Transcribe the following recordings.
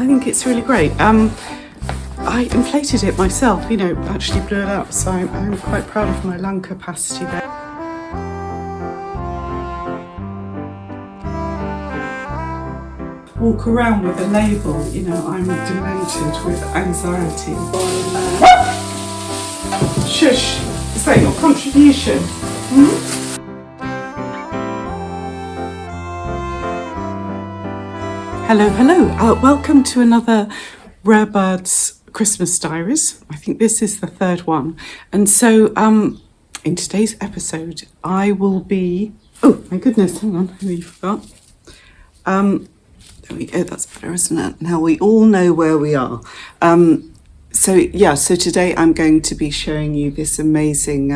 I think it's really great. I inflated it myself, actually blew it up, so I'm quite proud of my lung capacity there. Walk around with a label, I'm demented with anxiety. Shush, is that your contribution? Hello, welcome to another Rare Birds Christmas Diaries. I think this is the third one. And so in today's episode, I will be, oh my goodness, hang on, I nearly forgot. There we go, that's better, isn't it? Now we all know where we are. So today I'm going to be showing you this amazing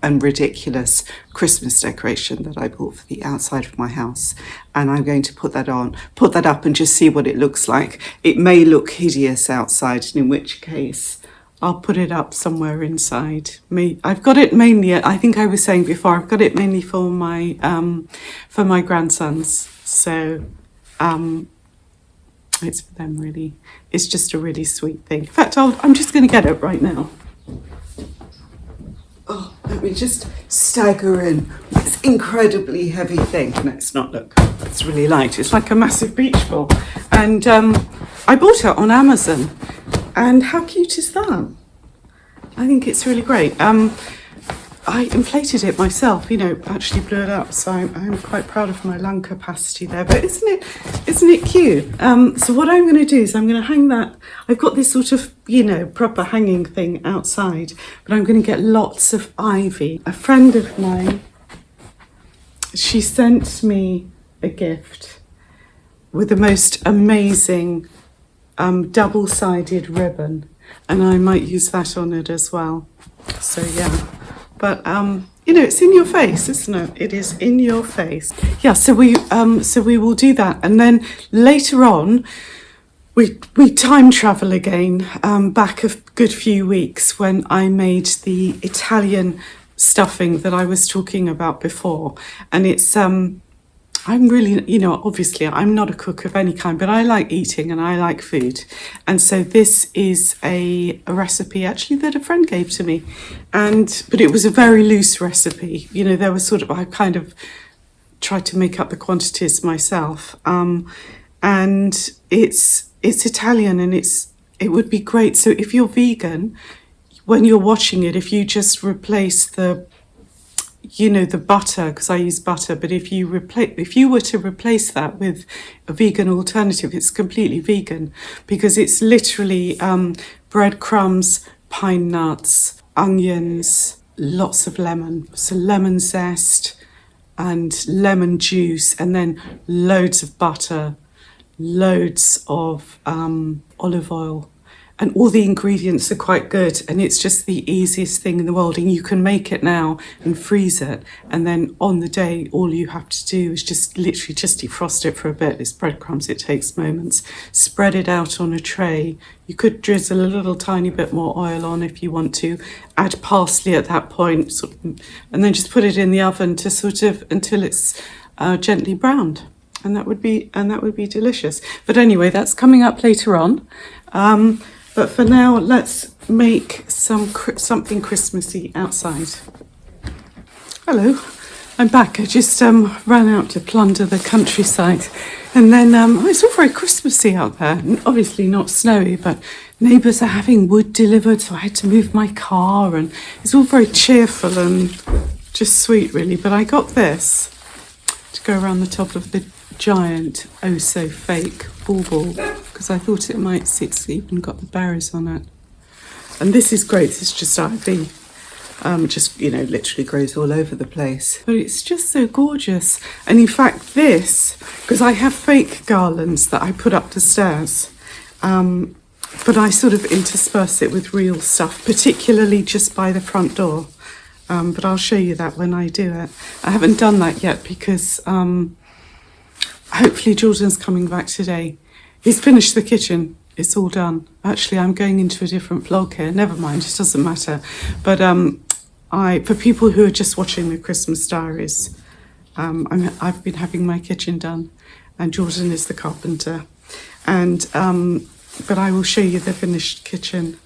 and ridiculous Christmas decoration that I bought for the outside of my house. And I'm going to put that up and just see what it looks like. It may look hideous outside, and in which case I'll put it up somewhere inside. I've got it mainly, I think I was saying before, I've got it mainly for my grandsons. So it's for them really. It's just a really sweet thing. In fact, I'm just going to get it right now. Oh, let me just stagger in this incredibly heavy thing. No, it's not, look, it's really light. It's like a massive beach ball. And I bought it on Amazon. And how cute is that? I think it's really great. I inflated it myself, actually blew it up. So I'm quite proud of my lung capacity there. But isn't it cute? So what I'm going to do is I'm going to hang that. I've got this sort of, proper hanging thing outside. But I'm going to get lots of ivy. A friend of mine, she sent me a gift with the most amazing double-sided ribbon. And I might use that on it as well. So yeah. But it's in your face, isn't it? It is in your face. Yeah, so we will do that, and then later on, we time travel again, back a good few weeks when I made the Italian stuffing that I was talking about before, and it's I'm really, obviously I'm not a cook of any kind, but I like eating and I like food. And so this is a recipe actually that a friend gave to me. But it was a very loose recipe. There was I kind of tried to make up the quantities myself. And it's Italian and it would be great. So if you're vegan, when you're watching it, if you just replace the butter, because I use butter, but if you were to replace that with a vegan alternative, it's completely vegan, because it's literally breadcrumbs, pine nuts, onions, lots of lemon, so lemon zest and lemon juice, and then loads of butter, loads of olive oil. And all the ingredients are quite good, and it's just the easiest thing in the world. And you can make it now and freeze it, and then on the day, all you have to do is just literally just defrost it for a bit. It's breadcrumbs, it takes moments. Spread it out on a tray. You could drizzle a little tiny bit more oil on if you want to. Add parsley at that point, and then just put it in the oven to until it's gently browned. And that would be delicious. But anyway, that's coming up later on. But for now, let's make something Christmassy outside. Hello, I'm back. I just ran out to plunder the countryside. And then it's all very Christmassy out there. Obviously not snowy, but neighbours are having wood delivered, so I had to move my car. And it's all very cheerful and just sweet, really. But I got this to go around the top of the giant, oh-so-fake bauble, because I thought it might see it's even got the berries on it. And this is great. This is just ivy. Literally grows all over the place. But it's just so gorgeous. And in fact, because I have fake garlands that I put up the stairs, but I sort of intersperse it with real stuff, particularly just by the front door. But I'll show you that when I do it. I haven't done that yet because hopefully Jordan's coming back today. He's finished the kitchen. It's all done. Actually, I'm going into a different vlog here. Never mind, it doesn't matter. But for people who are just watching the Christmas Diaries, I've been having my kitchen done, and Jordan is the carpenter. and but I will show you the finished kitchen,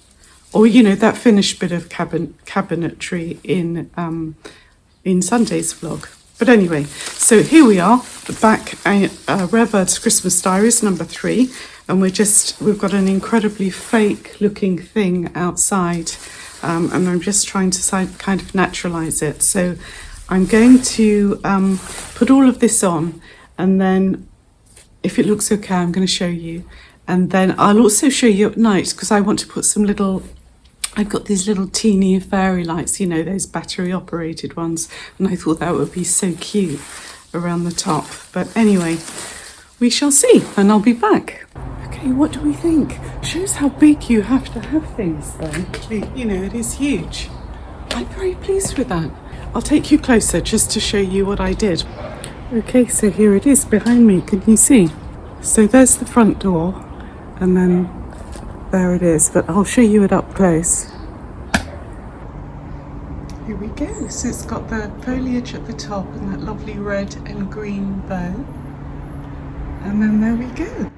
or you know, that finished bit of cabinetry in Sunday's vlog. But anyway, so here we are back at Rever's Christmas Diaries number 3, and we've got an incredibly fake looking thing outside, and I'm just trying to kind of naturalize it. So I'm going to put all of this on, and then if it looks okay, I'm going to show you, and then I'll also show you at night, because I want to put some little, I've got these little teeny fairy lights, you know, those battery operated ones, and I thought that would be so cute around the top. But anyway, we shall see, and I'll be back. Okay, what do we think? Shows how big you have to have things though. You know, it is huge. I'm very pleased with that. I'll take you closer just to show you what I did. Okay, so here it is behind me, can you see? So there's the front door, and then there it is, but I'll show you it up close. Here we go. So it's got the foliage at the top and that lovely red and green bow. And then there we go.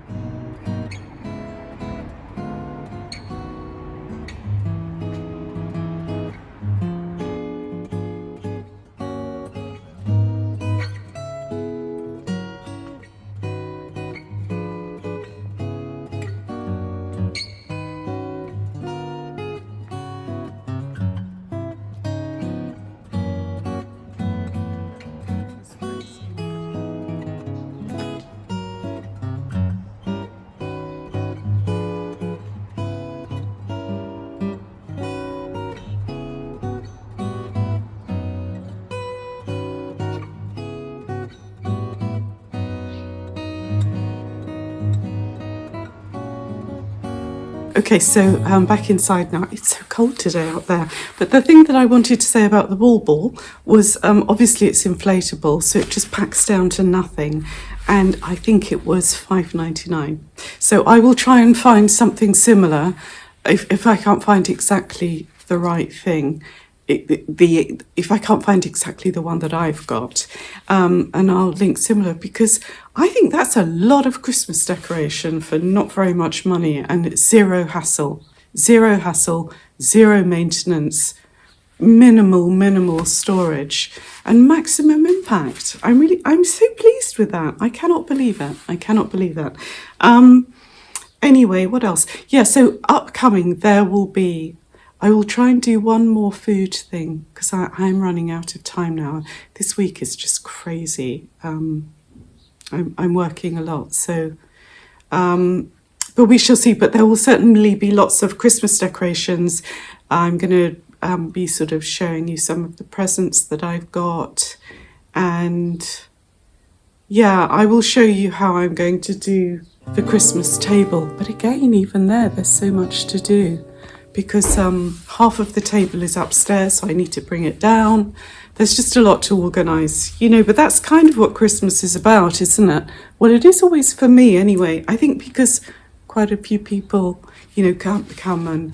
Okay, so I'm back inside now. It's so cold today out there. But the thing that I wanted to say about the bauble was obviously it's inflatable, so it just packs down to nothing. And I think it was $5.99. So I will try and find something similar if I can't find exactly the right thing. If I can't find exactly the one that I've got, and I'll link similar, because I think that's a lot of Christmas decoration for not very much money, and it's zero hassle, zero maintenance, minimal storage, and maximum impact. I'm so pleased with that. I cannot believe it. Anyway, what else? Yeah, so upcoming I will try and do one more food thing, because I'm running out of time now. This week is just crazy. I'm working a lot, so but we shall see. But there will certainly be lots of Christmas decorations. I'm going to be sort of showing you some of the presents that I've got, and yeah, I will show you how I'm going to do the Christmas table. But again, even there's so much to do, because half of the table is upstairs, so I need to bring it down. There's just a lot to organise, you know, but that's kind of what Christmas is about, isn't it? Well, it is always for me anyway. I think because quite a few people, you know, can't come and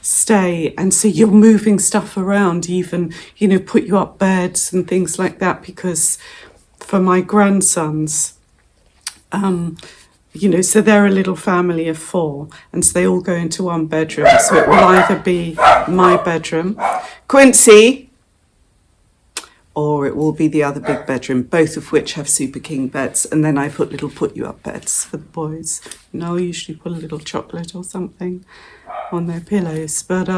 stay, and so you're moving stuff around, even, you know, put you up beds and things like that, because for my grandsons, you know, so they're a little family of 4, and so they all go into one bedroom. So it will either be my bedroom, Quincy, or it will be the other big bedroom, both of which have super king beds. And then I put little put-you-up beds for the boys. You know, I usually put a little chocolate or something on their pillows. But,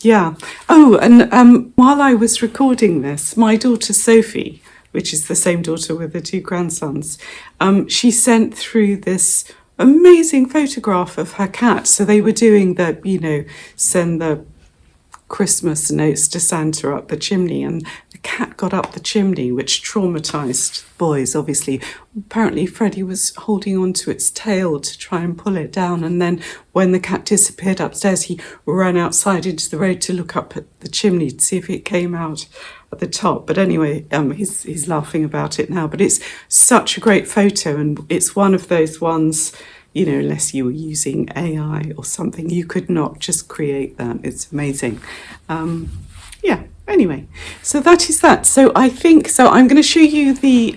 yeah. Oh, and while I was recording this, my daughter Sophie, which is the same daughter with the 2 grandsons, she sent through this amazing photograph of her cat. So they were doing the, you know, send the Christmas notes to Santa up the chimney, and the cat got up the chimney, which traumatised boys, obviously. Apparently Freddie was holding on to its tail to try and pull it down, and then when the cat disappeared upstairs, he ran outside into the road to look up at the chimney to see if it came out at the top. But anyway, he's laughing about it now. But it's such a great photo, and it's one of those ones, you know, unless you were using AI or something, you could not just create that. It's amazing. Yeah, anyway, so that is that. So I think, so I'm going to show you the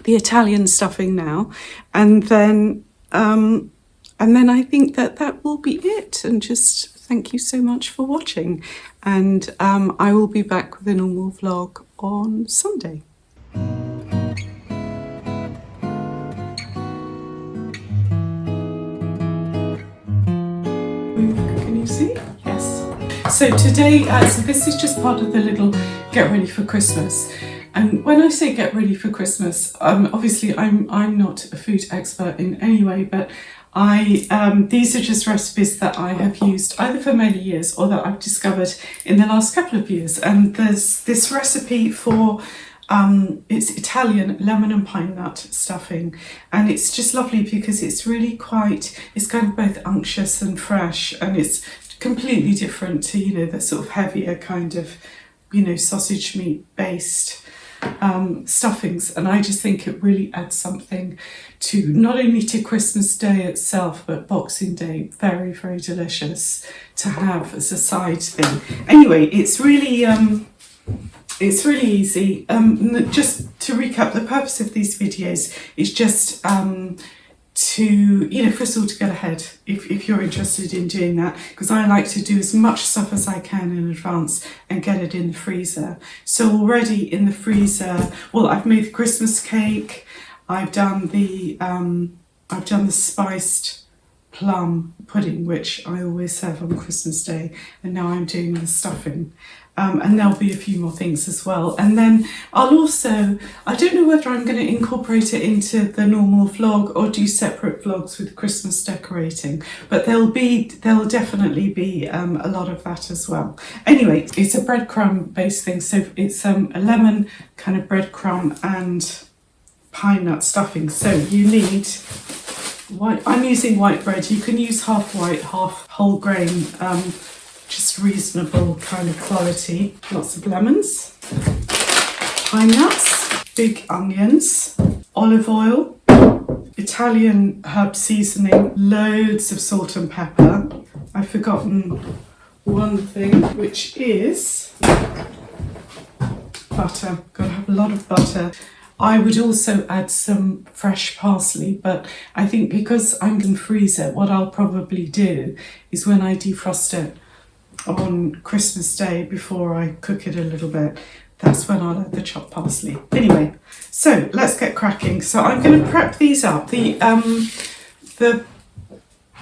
the Italian stuffing now, and then I think that will be it. And just thank you so much for watching, and I will be back with a normal vlog on Sunday. Can you see? Yes. So today, so this is just part of the little get ready for Christmas. And when I say get ready for Christmas, obviously I'm not a food expert in any way, but these are just recipes that I have used either for many years or that I've discovered in the last couple of years. And there's this recipe for it's Italian lemon and pine nut stuffing, and it's just lovely because it's really it's kind of both unctuous and fresh, and it's completely different to, you know, the sort of heavier kind of, you know, sausage meat based stuffings. And I just think it really adds something to not only to Christmas Day itself, but Boxing Day. Very, very delicious to have as a side thing. Anyway, it's really easy. Just to recap, the purpose of these videos is just to, you know, first of all, to get ahead if you're interested in doing that, because I like to do as much stuff as I can in advance and get it in the freezer. So already in the freezer, well, I've made the Christmas cake, I've done the spiced plum pudding, which I always have on Christmas Day, and now I'm doing the stuffing. And there'll be a few more things as well. And then I'll also, I don't know whether I'm going to incorporate it into the normal vlog or do separate vlogs with Christmas decorating, but there'll definitely be a lot of that as well. Anyway, it's a breadcrumb based thing. So it's a lemon kind of breadcrumb and pine nut stuffing. So you need white, I'm using white bread. You can use half white, half whole grain, just reasonable kind of quality. Lots of lemons, pine nuts, big onions, olive oil, Italian herb seasoning, loads of salt and pepper. I've forgotten one thing, which is butter. Got to have a lot of butter. I would also add some fresh parsley, but I think because I'm going to freeze it, what I'll probably do is when I defrost it on Christmas Day, before I cook it a little bit, that's when I'll add the chopped parsley. Anyway, so let's get cracking. So I'm going to prep these up. The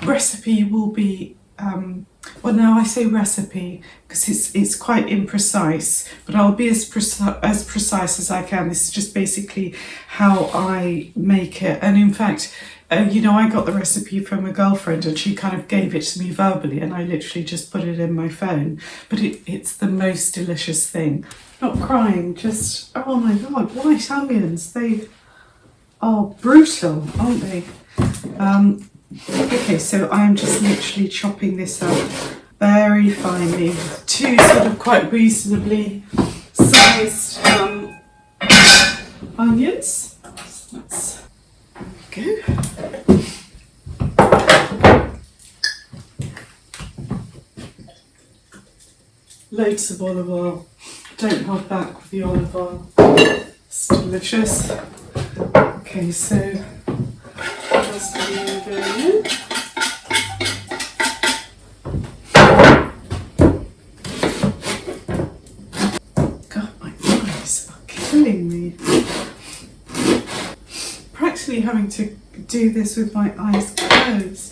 recipe will be, well, now I say recipe because it's quite imprecise, but I'll be as precise as I can. This is just basically how I make it. And in fact, you know, I got the recipe from a girlfriend and she kind of gave it to me verbally, and I literally just put it in my phone. But it's the most delicious thing. Not crying, just, oh my God, white onions. They are brutal, aren't they? Okay, so I'm just literally chopping this up very finely. Two sort of quite reasonably sized onions. So that's, there we go. Loads of olive oil. Don't hold back with the olive oil. It's delicious. Okay, so that's going in. God, my eyes are killing me. Practically having to do this with my eyes closed.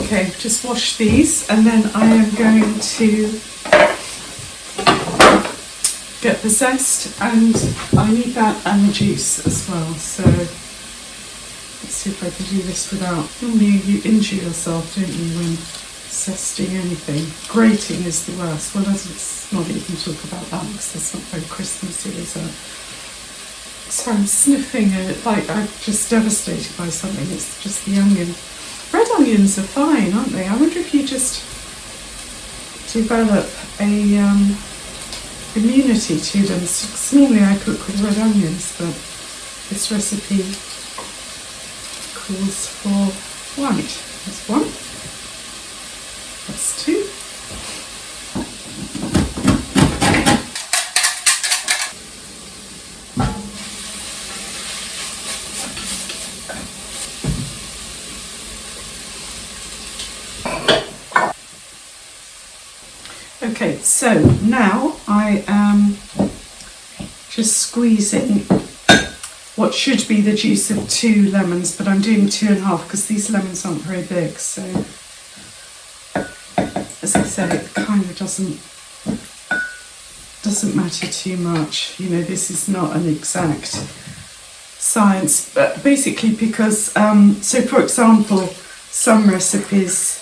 Okay, just wash these, and then I am going to get the zest, and I need that and the juice as well. So let's see if I can do this without. Normally you injure yourself, don't you, when zesting anything. Grating is the worst. Well, let's not even talk about that because that's not very Christmassy, is it? So I'm sniffing it like I'm just devastated by something. It's just the onion. Red onions are fine, aren't they? I wonder if you just develop a immunity to them. So normally I cook with red onions, but this recipe calls for white. That's one. That's two. Okay, so now I am just squeezing what should be the juice of 2 lemons, but I'm doing 2.5 because these lemons aren't very big. So, as I say, it kind of doesn't matter too much. You know, this is not an exact science, but basically because, so for example, some recipes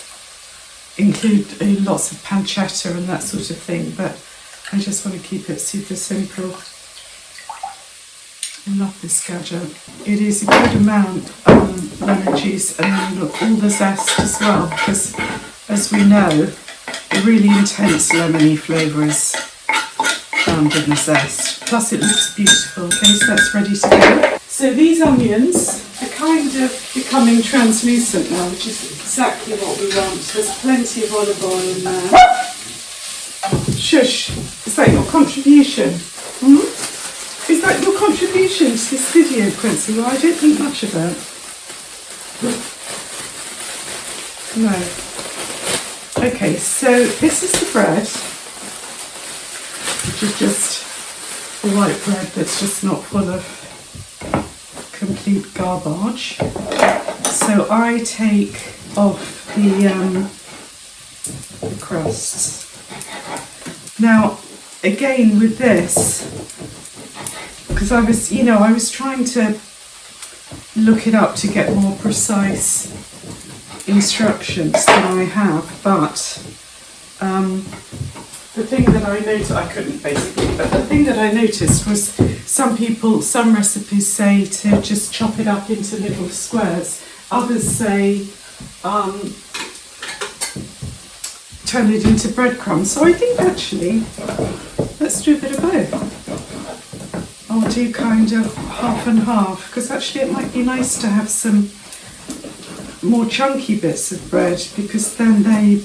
include lots of pancetta and that sort of thing, but I just want to keep it super simple. I love this gadget. It is a good amount lemon juice, and then look, all the zest as well, because as we know, a really intense lemony flavour is found in the zest. Plus it looks beautiful. Okay, so that's ready to go. So these onions are kind of becoming translucent now, which is exactly what we want. There's plenty of olive oil in there. Shush! Is that your contribution? Is that your contribution to this video, Quincy? Well, I don't think much of it. No. Okay, so this is the bread, which is just a white bread that's just not full of complete garbage. So I take off the crusts. Now, again with this, because I was trying to look it up to get more precise instructions than I have, but the thing that I noticed, I couldn't basically, but the thing that I noticed was some recipes say to just chop it up into little squares. Others say turn it into breadcrumbs. So I think actually, let's do a bit of both. I'll do kind of half and half, because actually it might be nice to have some more chunky bits of bread, because then they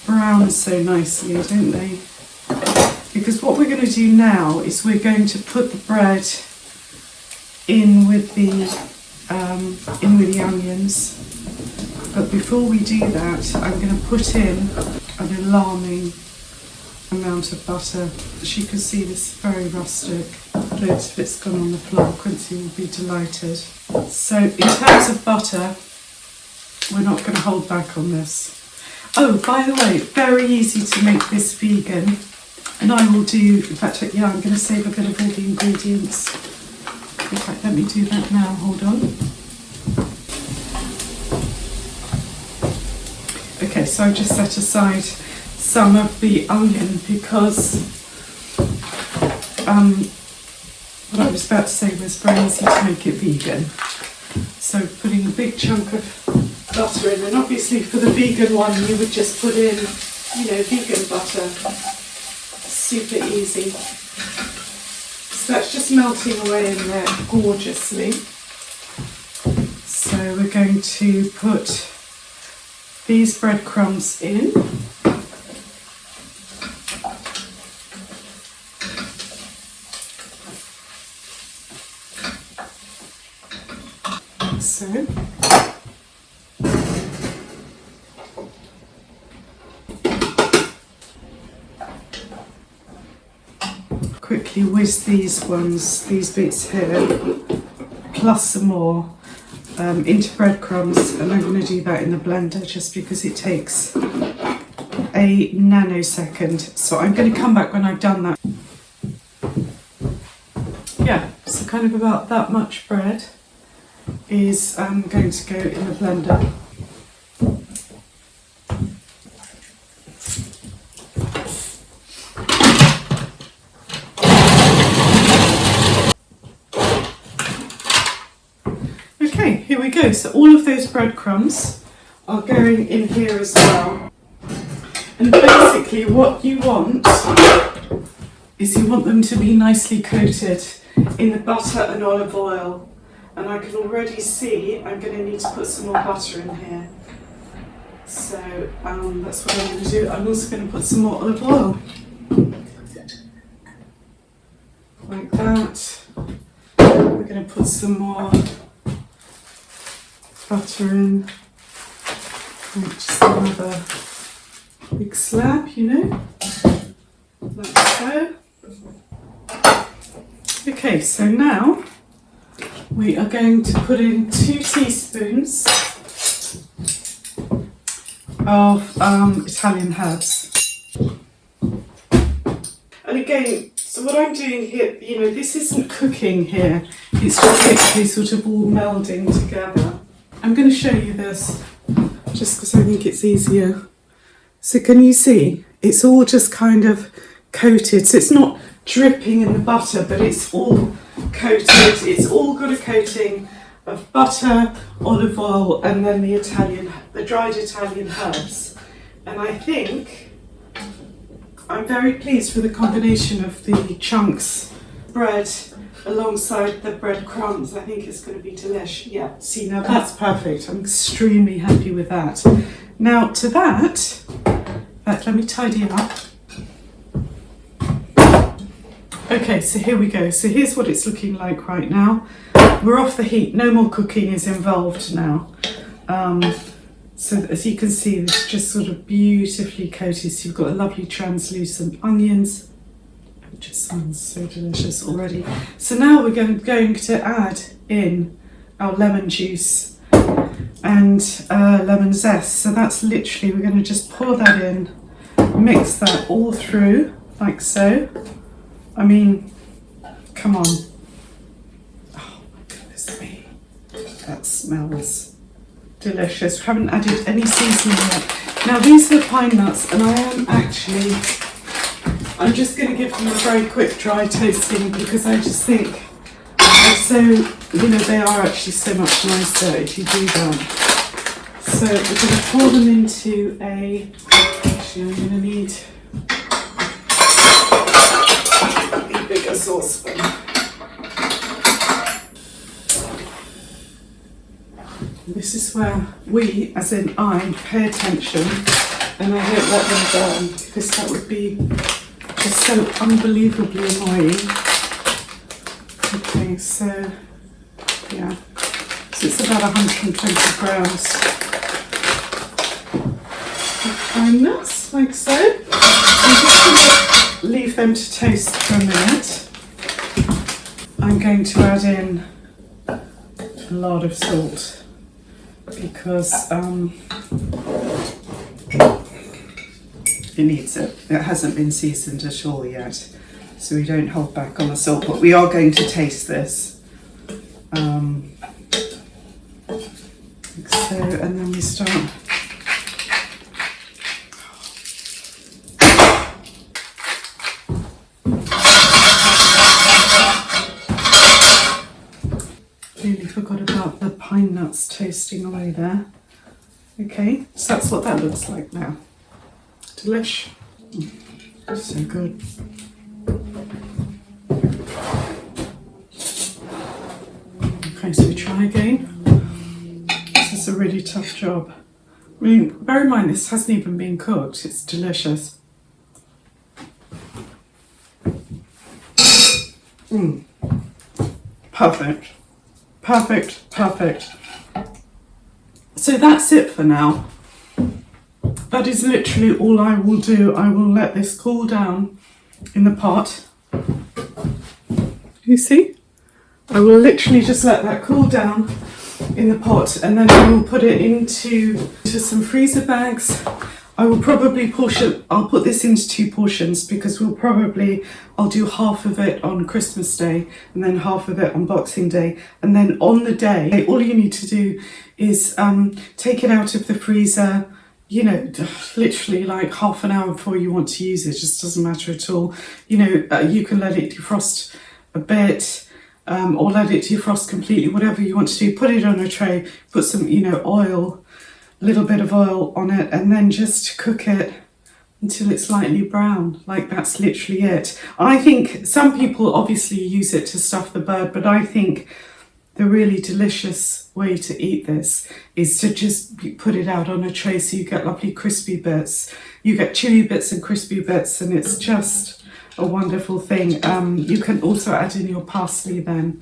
brown so nicely, don't they? Because what we're going to do now is we're going to put the bread in with the onions. But before we do that, I'm going to put in an alarming amount of butter. As you can see, this is very rustic. Loads of it's gone on the floor. Quincy will be delighted. So in terms of butter, we're not going to hold back on this. Oh, by the way, very easy to make this vegan. And I will do, in fact, yeah, I'm going to save a bit of all the ingredients. In fact, let me do that now, hold on. Okay, so I've just set aside some of the onion because what I was about to say was very easy to make it vegan. So putting a big chunk of butter in, and obviously for the vegan one you would just put in, vegan butter. Super easy. So that's just melting away in there gorgeously. So we're going to put these breadcrumbs in. So quickly whiz these bits here, plus some more into breadcrumbs, and I'm going to do that in the blender just because it takes a nanosecond. So I'm going to come back when I've done that. Yeah, so kind of about that much bread is going to go in the blender. go. So all of those breadcrumbs are going in here as well. And basically what you want is you want them to be nicely coated in the butter and olive oil. And I can already see I'm going to need to put some more butter in here. So that's what I'm going to do. I'm also going to put some more olive oil. Like that. We're going to put some more butter in. And just another big slab, you know, like so. Okay, so now we are going to put in 2 teaspoons of Italian herbs. And again, so what I'm doing here, you know, this isn't cooking here, it's just literally sort of all melding together. I'm going to show you this just because I think it's easier. So can you see? It's all just kind of coated. So it's not dripping in the butter, but it's all coated. It's all got a coating of butter, olive oil, and then the dried Italian herbs. And I think I'm very pleased with the combination of the chunks bread alongside the breadcrumbs. I think it's going to be delish. Yeah, see, now that's perfect. I'm extremely happy with that. Now to that, let me tidy it up. Okay, so here we go. So here's what it's looking like right now. We're off the heat. No more cooking is involved now. So as you can see, it's just sort of beautifully coated. So you've got a lovely translucent onions. It just sounds so delicious already. So now we're going to add in our lemon juice and lemon zest. So that's literally, we're going to just pour that in, mix that all through like so. I mean, come on. Oh my goodness me. That smells delicious. We haven't added any seasoning yet. Now these are the pine nuts, and I'm just going to give them a very quick dry toasting because I just think they're so, you know, they are actually so much nicer if you do that. So we're going to pour them into actually I'm going to need a bigger saucepan. This is where we, as in I, pay attention and I don't let them burn because that would be just so unbelievably annoying. Okay, so yeah, so it's about 120 grams of pine nuts, like so. I'm just going to leave them to toast for a minute. I'm going to add in a lot of salt because it needs it. It hasn't been seasoned at all yet, so we don't hold back on the salt, but we are going to taste this. Like so, and then we start. Really forgot about the pine nuts toasting away there. Okay, so that's what that looks like now. Delish. So good. Okay, so we try again. This is a really tough job. I mean, bear in mind this hasn't even been cooked. It's delicious. Perfect. Perfect, perfect. So that's it for now. That is literally all I will do. I will let this cool down in the pot. You see? I will literally just let that cool down in the pot, and then I will put it into some freezer bags. I will probably I'll put this into 2 portions because I'll do half of it on Christmas Day and then half of it on Boxing Day. And then on the day, all you need to do is take it out of the freezer, you know, literally like half an hour before you want to use it. It just doesn't matter at all. You know, you can let it defrost a bit. or let it defrost completely, whatever you want to do. Put it on a tray, put some, oil, a little bit of oil on it, and then just cook it until it's lightly brown. Like, that's literally it. I think some people obviously use it to stuff the bird, but I think the really delicious way to eat this is to just put it out on a tray so you get lovely crispy bits. You get chewy bits and crispy bits, and it's just a wonderful thing. You can also add in your parsley then.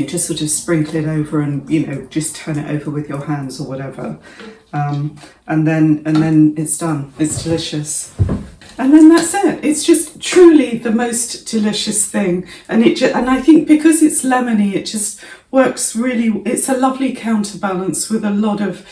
Just sort of sprinkle it over and, just turn it over with your hands or whatever. And then it's done. It's delicious. And then that's it. It's just truly the most delicious thing. And I think because it's lemony, it just works really, it's a lovely counterbalance with a lot of,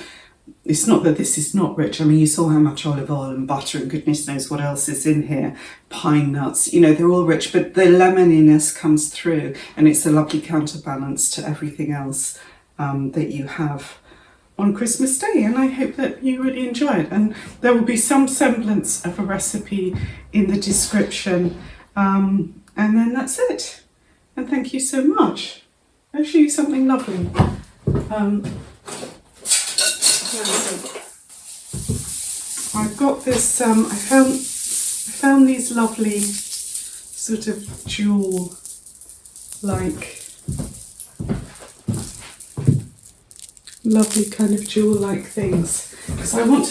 it's not that this is not rich. I mean, you saw how much olive oil and butter and goodness knows what else is in here. Pine nuts, they're all rich, but the lemoniness comes through, and it's a lovely counterbalance to everything else that you have on Christmas Day. And I hope that you really enjoy it. And there will be some semblance of a recipe in the description. And then that's it. And thank you so much. I'll show you something lovely. I've got this, I found these lovely sort of jewel, lovely kind of jewel-like things. Because I want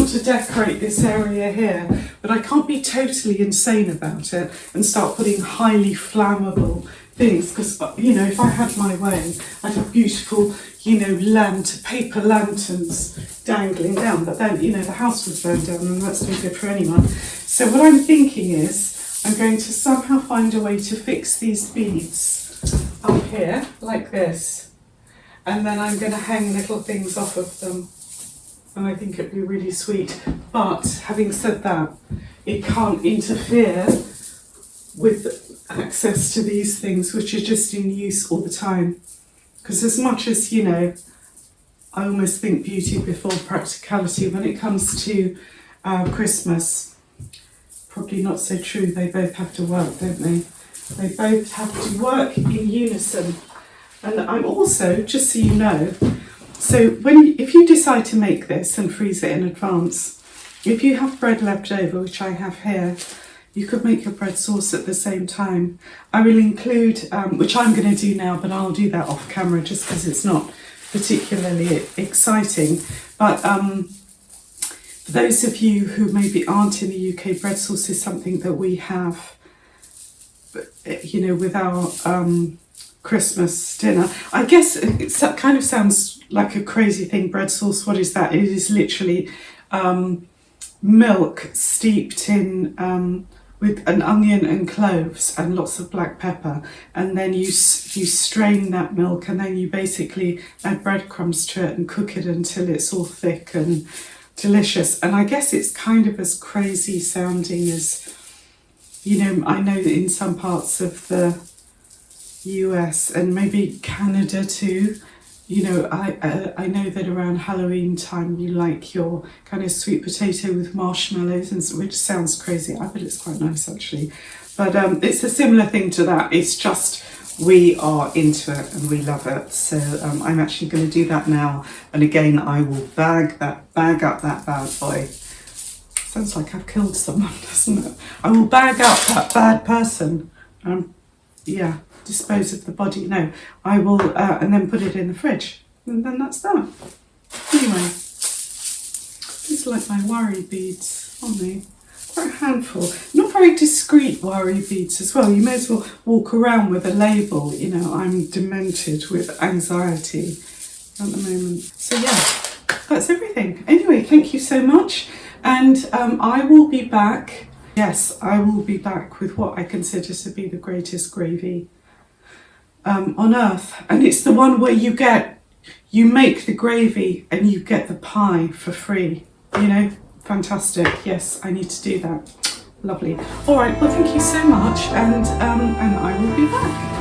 to decorate this area here, but I can't be totally insane about it and start putting highly flammable things, because, if I had my way, I'd have beautiful, paper lanterns dangling down, but then, the house would burn down, and that's no good for anyone. So what I'm thinking is, I'm going to somehow find a way to fix these beads up here, like this, and then I'm going to hang little things off of them, and I think it'd be really sweet. But, having said that, it can't interfere with access to these things, which are just in use all the time. Because as much as, I almost think beauty before practicality when it comes to Christmas. Probably not so true. They both have to work, don't they? They both have to work in unison. And I'm also, just so you know, so if you decide to make this and freeze it in advance, if you have bread left over, which I have here, you could make your bread sauce at the same time. I will include, which I'm going to do now, but I'll do that off camera just because it's not particularly exciting. But for those of you who maybe aren't in the UK, bread sauce is something that we have, with our Christmas dinner. I guess it kind of sounds like a crazy thing, bread sauce. What is that? It is literally milk steeped in with an onion and cloves and lots of black pepper, and then you strain that milk, and then you basically add breadcrumbs to it and cook it until it's all thick and delicious. And I guess it's kind of as crazy sounding as, I know that in some parts of the US and maybe Canada too, I know that around Halloween time you like your kind of sweet potato with marshmallows, which sounds crazy. I bet it's quite nice actually. But it's a similar thing to that. It's just we are into it and we love it. So I'm actually going to do that now. And again, I will bag up that bad boy. Sounds like I've killed someone, doesn't it? I will bag up that bad person. Dispose of the body. No, I will, and then put it in the fridge, and then that's that. Anyway, these are like my worry beads, aren't they? Quite a handful. Not very discreet worry beads as well. You may as well walk around with a label. I'm demented with anxiety at the moment. So yeah, that's everything. Anyway, thank you so much, and I will be back. Yes, I will be back with what I consider to be the greatest gravy on earth, and it's the one where you make the gravy and you get the pie for free. Fantastic. Yes, I need to do that. Lovely. All right, well, thank you so much, and I will be back.